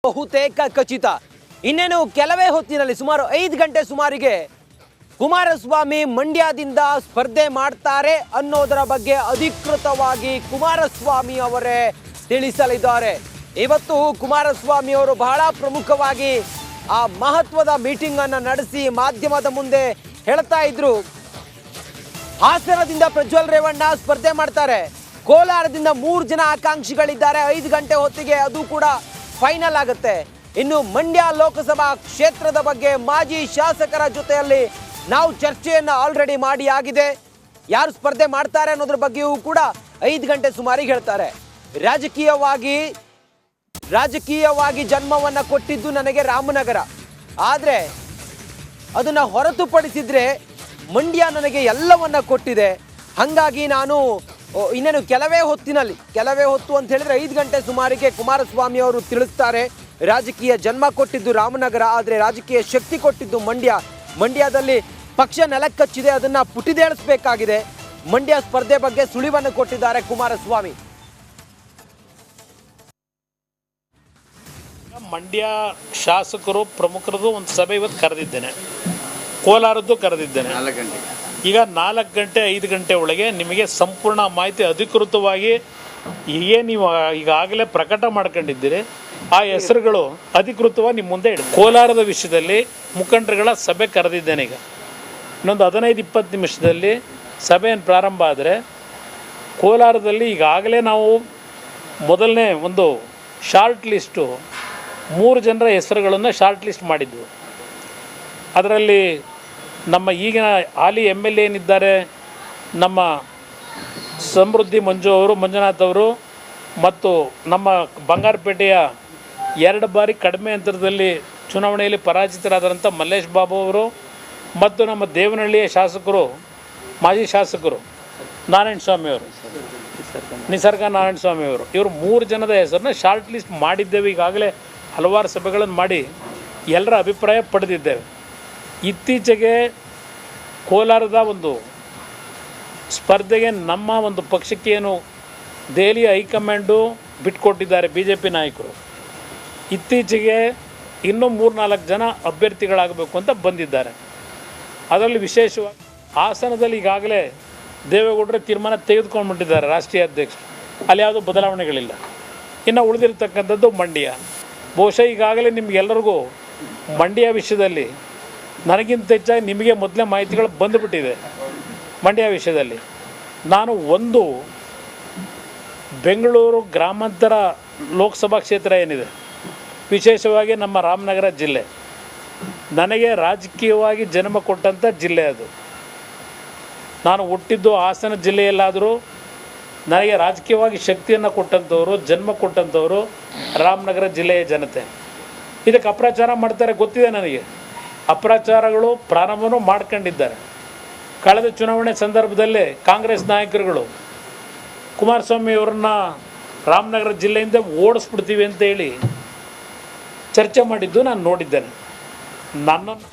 ಬಹುತೇಕ ಖಚಿತ. ಇನ್ನೇನು ಕೆಲವೇ ಹೊತ್ತಿನಲ್ಲಿ ಸುಮಾರು 5 ಗಂಟೆ ಸುಮಾರಿಗೆ ಕುಮಾರಸ್ವಾಮಿ ಮಂಡ್ಯದಿಂದ ಸ್ಪರ್ಧೆ ಮಾಡ್ತಾರೆ ಅನ್ನೋದರ ಬಗ್ಗೆ ಅಧಿಕೃತವಾಗಿ ಕುಮಾರಸ್ವಾಮಿ ಅವರೇ ತಿಳಿಸಲಿದ್ದಾರೆ. ಇವತ್ತು ಕುಮಾರಸ್ವಾಮಿ ಅವರು ಬಹಳ ಪ್ರಮುಖವಾಗಿ ಆ ಮಹತ್ವದ ಮೀಟಿಂಗ್ ಅನ್ನು ನಡೆಸಿ ಮಾಧ್ಯಮದ ಮುಂದೆ ಹೇಳ್ತಾ ಇದ್ರು, ಹಾಸನದಿಂದ ಪ್ರಜ್ವಲ್ ರೇವಣ್ಣ ಸ್ಪರ್ಧೆ ಮಾಡ್ತಾರೆ, ಕೋಲಾರದಿಂದ 3 ಜನ ಆಕಾಂಕ್ಷಿಗಳಿದ್ದಾರೆ, 5 ಗಂಟೆ ಹೊತ್ತಿಗೆ ಅದು ಕೂಡ ಫೈನಲ್ ಆಗುತ್ತೆ. ಇನ್ನು ಮಂಡ್ಯ ಲೋಕಸಭಾ ಕ್ಷೇತ್ರದ ಬಗ್ಗೆ ಮಾಜಿ ಶಾಸಕರ ಜೊತೆಯಲ್ಲಿ ನಾವು ಚರ್ಚೆಯನ್ನು ಆಲ್ರೆಡಿ ಮಾಡಿ ಆಗಿದೆ. ಯಾರು ಸ್ಪರ್ಧೆ ಮಾಡ್ತಾರೆ ಅನ್ನೋದ್ರ ಬಗ್ಗೆಯೂ ಕೂಡ 5 ಗಂಟೆ ಸುಮಾರಿಗೆ ಹೇಳ್ತಾರೆ. ರಾಜಕೀಯವಾಗಿ ಜನ್ಮವನ್ನ ಕೊಟ್ಟಿದ್ದು ನನಗೆ ರಾಮನಗರ, ಆದರೆ ಅದನ್ನ ಹೊರತುಪಡಿಸಿದ್ರೆ ಮಂಡ್ಯ ನನಗೆ ಎಲ್ಲವನ್ನ ಕೊಟ್ಟಿದೆ. ಹಾಗಾಗಿ ನಾನು ಇನ್ನೇನು ಕೆಲವೇ ಹೊತ್ತು ಅಂತ ಹೇಳಿದ್ರೆ 5 ಗಂಟೆ ಸುಮಾರಿಗೆ ಕುಮಾರಸ್ವಾಮಿ ಅವರು ತಿಳಿಸ್ತಾರೆ, ರಾಜಕೀಯ ಜನ್ಮ ಕೊಟ್ಟಿದ್ದು ರಾಮನಗರ, ಆದರೆ ರಾಜಕೀಯ ಶಕ್ತಿ ಕೊಟ್ಟಿದ್ದು ಮಂಡ್ಯದಲ್ಲಿ ಪಕ್ಷ ನೆಲಕ್ಕಚ್ಚಿದೆ, ಅದನ್ನ ಪುಟಿದೇಳಿಸಬೇಕಾಗಿದೆ. ಮಂಡ್ಯ ಸ್ಪರ್ಧೆ ಬಗ್ಗೆ ಸುಳಿವನ್ನು ಕೊಟ್ಟಿದ್ದಾರೆ ಕುಮಾರಸ್ವಾಮಿ. ಮಂಡ್ಯ ಶಾಸಕರು ಪ್ರಮುಖರದು ಒಂದು ಸಭೆ ಇವತ್ತು ಕರೆದಿದ್ದೇನೆ, ಕೋಲಾರದ್ದು ಕರೆದಿದ್ದೇನೆ. ಈಗ 4 ಗಂಟೆ 5 ಗಂಟೆ ಒಳಗೆ ನಿಮಗೆ ಸಂಪೂರ್ಣ ಮಾಹಿತಿ ಅಧಿಕೃತವಾಗಿ ನೀವು ಈಗಾಗಲೇ ಪ್ರಕಟ ಮಾಡ್ಕೊಂಡಿದ್ದೀರಿ, ಆ ಹೆಸರುಗಳು ಅಧಿಕೃತವಾಗಿ ನಿಮ್ಮ ಮುಂದೆ ಇಡಿ. ಕೋಲಾರದ ವಿಷಯದಲ್ಲಿ ಮುಖಂಡರುಗಳ ಸಭೆ ಕರೆದಿದ್ದೇನೆ. ಈಗ ಇನ್ನೊಂದು 15-20 ನಿಮಿಷದಲ್ಲಿ ಸಭೆಯನ್ನು ಪ್ರಾರಂಭ ಆದರೆ ಕೋಲಾರದಲ್ಲಿ ಈಗಾಗಲೇ ನಾವು ಮೊದಲನೇ ಒಂದು ಶಾರ್ಟ್ ಲಿಸ್ಟು 3 ಜನರ ಹೆಸರುಗಳನ್ನು ಶಾರ್ಟ್ ಲಿಸ್ಟ್ ಮಾಡಿದ್ವು. ಅದರಲ್ಲಿ ನಮ್ಮ ಈಗಿನ ಹಾಲಿ MLA ಏನಿದ್ದಾರೆ ನಮ್ಮ ಸಮೃದ್ಧಿ ಮಂಜುನಾಥ್ ಅವರು ಮತ್ತು ನಮ್ಮ ಬಂಗಾರಪೇಟೆಯ 2 ಬಾರಿ ಕಡಿಮೆ ಅಂತರದಲ್ಲಿ ಚುನಾವಣೆಯಲ್ಲಿ ಪರಾಜಿತರಾದಂಥ ಮಲ್ಲೇಶ್ ಬಾಬು ಅವರು ಮತ್ತು ನಮ್ಮ ದೇವನಹಳ್ಳಿಯ ಮಾಜಿ ಶಾಸಕರು ನಿಸರ್ಗ ನಾರಾಯಣ ಸ್ವಾಮಿ ಅವರು, ಇವರು 3 ಜನದ ಹೆಸರನ್ನ ಶಾರ್ಟ್ ಲಿಸ್ಟ್ ಮಾಡಿದ್ದೇವೆ. ಈಗಾಗಲೇ ಹಲವಾರು ಸಭೆಗಳನ್ನು ಮಾಡಿ ಎಲ್ಲರ ಅಭಿಪ್ರಾಯ ಪಡೆದಿದ್ದೇವೆ. ಇತ್ತೀಚೆಗೆ ಕೋಲಾರದ ಒಂದು ಸ್ಪರ್ಧೆಗೆ ನಮ್ಮ ಒಂದು ಪಕ್ಷಕ್ಕೆ ಏನು ದೆಹಲಿಯ ಹೈಕಮಾಂಡು ಬಿಟ್ಕೊಟ್ಟಿದ್ದಾರೆ BJP ನಾಯಕರು. ಇತ್ತೀಚೆಗೆ ಇನ್ನೂ 3-4 ಜನ ಅಭ್ಯರ್ಥಿಗಳಾಗಬೇಕು ಅಂತ ಬಂದಿದ್ದಾರೆ. ಅದರಲ್ಲಿ ವಿಶೇಷವಾಗಿ ಹಾಸನದಲ್ಲಿ ಈಗಾಗಲೇ ದೇವೇಗೌಡರೇ ತೀರ್ಮಾನ ತೆಗೆದುಕೊಂಡ್ಬಿಟ್ಟಿದ್ದಾರೆ ರಾಷ್ಟ್ರೀಯ ಅಧ್ಯಕ್ಷರು, ಅಲ್ಲಿ ಯಾವುದೂ ಬದಲಾವಣೆಗಳಿಲ್ಲ. ಇನ್ನು ಉಳಿದಿರ್ತಕ್ಕಂಥದ್ದು ಮಂಡ್ಯ. ಬಹುಶಃ ಈಗಾಗಲೇ ನಿಮಗೆಲ್ಲರಿಗೂ ಮಂಡ್ಯ ವಿಷಯದಲ್ಲಿ ನನಗಿಂತ ಹೆಚ್ಚಾಗಿ ನಿಮಗೆ ಮೊದಲೇ ಮಾಹಿತಿಗಳು ಬಂದುಬಿಟ್ಟಿದೆ. ಮಂಡ್ಯ ವಿಷಯದಲ್ಲಿ ನಾನು ಒಂದು ಬೆಂಗಳೂರು ಗ್ರಾಮಾಂತರ ಲೋಕಸಭಾ ಕ್ಷೇತ್ರ ಏನಿದೆ, ವಿಶೇಷವಾಗಿ ನಮ್ಮ ರಾಮನಗರ ಜಿಲ್ಲೆ, ನನಗೆ ರಾಜಕೀಯವಾಗಿ ಜನ್ಮ ಕೊಟ್ಟಂಥ ಜಿಲ್ಲೆ ಅದು. ನಾನು ಹುಟ್ಟಿದ್ದು ಹಾಸನ ಜಿಲ್ಲೆಯಲ್ಲಾದರೂ ನನಗೆ ರಾಜಕೀಯವಾಗಿ ಶಕ್ತಿಯನ್ನು ಕೊಟ್ಟಂಥವರು, ಜನ್ಮ ಕೊಟ್ಟಂಥವರು ರಾಮನಗರ ಜಿಲ್ಲೆಯ ಜನತೆ. ಇದಕ್ಕೆ ಅಪ್ರಚಾರ ಮಾಡ್ತಾರೆ ಗೊತ್ತಿದೆ ನನಗೆ. ಅಪ್ರಚಾರಗಳು ಪ್ರಾರಂಭವೂ ಮಾಡ್ಕೊಂಡಿದ್ದಾರೆ. ಕಳೆದ ಚುನಾವಣೆ ಸಂದರ್ಭದಲ್ಲೇ ಕಾಂಗ್ರೆಸ್ ನಾಯಕರುಗಳು ಕುಮಾರಸ್ವಾಮಿ ಅವರನ್ನ ರಾಮನಗರ ಜಿಲ್ಲೆಯಿಂದ ಓಡಿಸ್ಬಿಡ್ತೀವಿ ಅಂತ ಹೇಳಿ ಚರ್ಚೆ ಮಾಡಿದ್ದು ನಾನು ನೋಡಿದ್ದೇನೆ. ನನ್ನನ್ನು